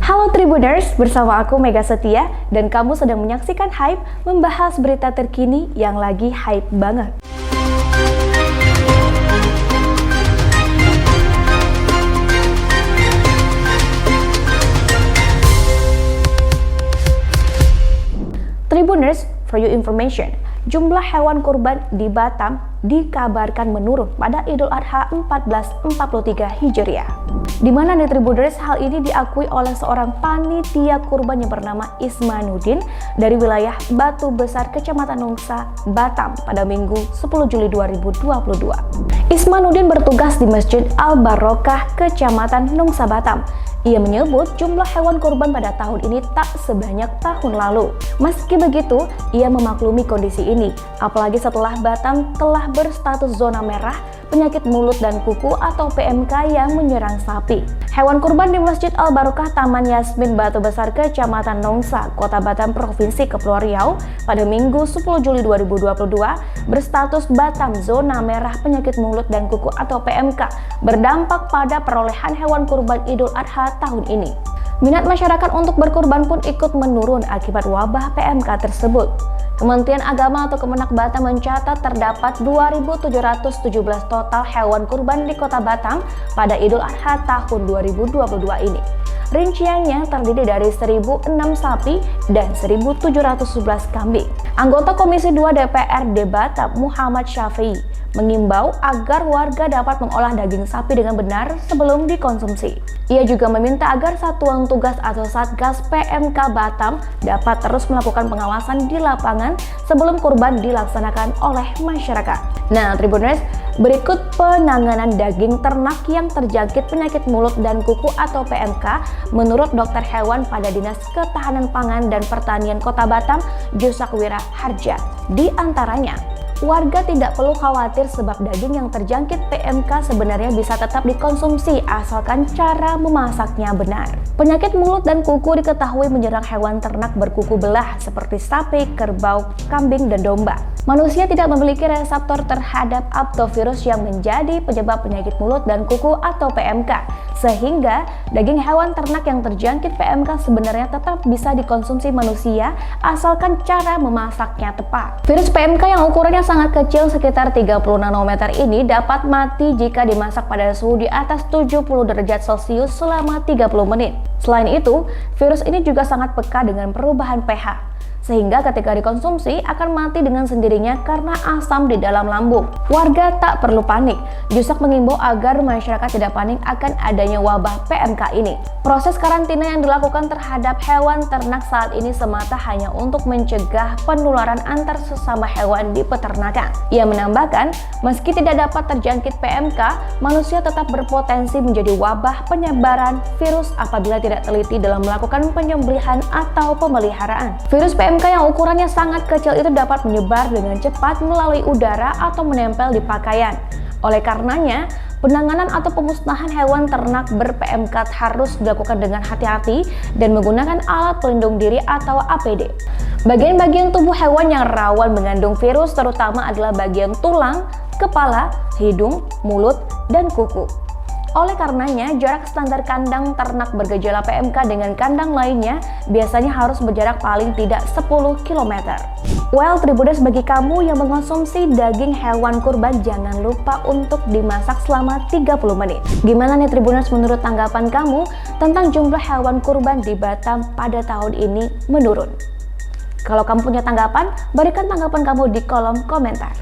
Halo Tribuners, bersama aku Mega Setia dan kamu sedang menyaksikan Hype, membahas berita terkini yang lagi hype banget. Tribuners, for your information, jumlah hewan kurban di Batam dikabarkan menurun pada Idul Adha 1443 Hijriah. Di mana nih Tribuners, hal ini diakui oleh seorang panitia kurban yang bernama Ismanuddin dari wilayah Batu Besar, Kecamatan Nongsa, Batam pada Minggu 10 Juli 2022. Ismanuddin bertugas di Masjid Al-Barokah, Kecamatan Nongsa, Batam. Ia menyebut jumlah hewan kurban pada tahun ini tak sebanyak tahun lalu. Meski begitu, ia memaklumi kondisi ini, apalagi setelah Batam telah berstatus zona merah penyakit mulut dan kuku atau PMK yang menyerang sapi. Hewan kurban di Masjid Al-Barokah Taman Yasmin Batu Besar, Kecamatan Nongsa, Kota Batam, Provinsi Kepulauan Riau pada Minggu 10 Juli 2022 berstatus Batam zona merah penyakit mulut dan kuku atau PMK, berdampak pada perolehan hewan kurban Idul Adha tahun ini. Minat masyarakat untuk berkurban pun ikut menurun akibat wabah PMK tersebut. Kementerian Agama atau Kemenak Batam mencatat terdapat 2.717 total hewan kurban di Kota Batam pada Idul Adha tahun 2022 ini. Rinciannya terdiri dari 1.006 sapi dan 1.711 kambing. Anggota Komisi 2 DPRD Batam, Muhammad Syafi'i, mengimbau agar warga dapat mengolah daging sapi dengan benar sebelum dikonsumsi. Ia juga meminta agar Satuan Tugas atau Satgas PMK Batam dapat terus melakukan pengawasan di lapangan sebelum kurban dilaksanakan oleh masyarakat. Nah, Tribuners, berikut penanganan daging ternak yang terjangkit penyakit mulut dan kuku atau PMK menurut dokter hewan pada Dinas Ketahanan Pangan dan Pertanian Kota Batam, Jusakwira Harja. Di antaranya, warga tidak perlu khawatir sebab daging yang terjangkit PMK sebenarnya bisa tetap dikonsumsi asalkan cara memasaknya benar. Penyakit mulut dan kuku diketahui menyerang hewan ternak berkuku belah seperti sapi, kerbau, kambing, dan domba. Manusia tidak memiliki reseptor terhadap aptovirus yang menjadi penyebab penyakit mulut dan kuku atau PMK, sehingga daging hewan ternak yang terjangkit PMK sebenarnya tetap bisa dikonsumsi manusia asalkan cara memasaknya tepat. Virus PMK yang ukurannya sangat kecil sekitar 30 nanometer ini dapat mati jika dimasak pada suhu di atas 70 derajat Celcius selama 30 menit. Selain itu, virus ini juga sangat peka dengan perubahan pH, sehingga ketika dikonsumsi akan mati dengan sendirinya karena asam di dalam lambung. Warga tak perlu panik. Jusak mengimbau agar masyarakat tidak panik akan adanya wabah PMK ini. Proses karantina yang dilakukan terhadap hewan ternak saat ini semata hanya untuk mencegah penularan antar sesama hewan di peternakan. Ia menambahkan, meski tidak dapat terjangkit PMK, manusia tetap berpotensi menjadi wabah penyebaran virus apabila tidak teliti dalam melakukan penyembelihan atau pemeliharaan. Virus PMK yang ukurannya sangat kecil itu dapat menyebar dengan cepat melalui udara atau menempel di pakaian. Oleh karenanya, penanganan atau pemusnahan hewan ternak ber-PMK harus dilakukan dengan hati-hati dan menggunakan alat pelindung diri atau APD. Bagian-bagian tubuh hewan yang rawan mengandung virus terutama adalah bagian tulang, kepala, hidung, mulut, dan kuku. Oleh karenanya, jarak standar kandang ternak bergejala PMK dengan kandang lainnya biasanya harus berjarak paling tidak 10 km. Well, Tribuners, bagi kamu yang mengonsumsi daging hewan kurban, jangan lupa untuk dimasak selama 30 menit. Gimana nih Tribuners menurut tanggapan kamu tentang jumlah hewan kurban di Batam pada tahun ini menurun? Kalau kamu punya tanggapan, berikan tanggapan kamu di kolom komentar.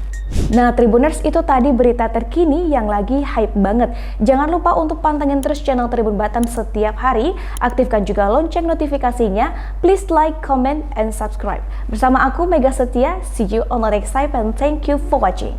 Nah Tribuners, itu tadi berita terkini yang lagi hype banget. Jangan lupa untuk pantengin terus channel Tribun Batam setiap hari. Aktifkan juga lonceng notifikasinya. Please like, comment, and subscribe. Bersama aku Mega Setia. See you on the next time and thank you for watching.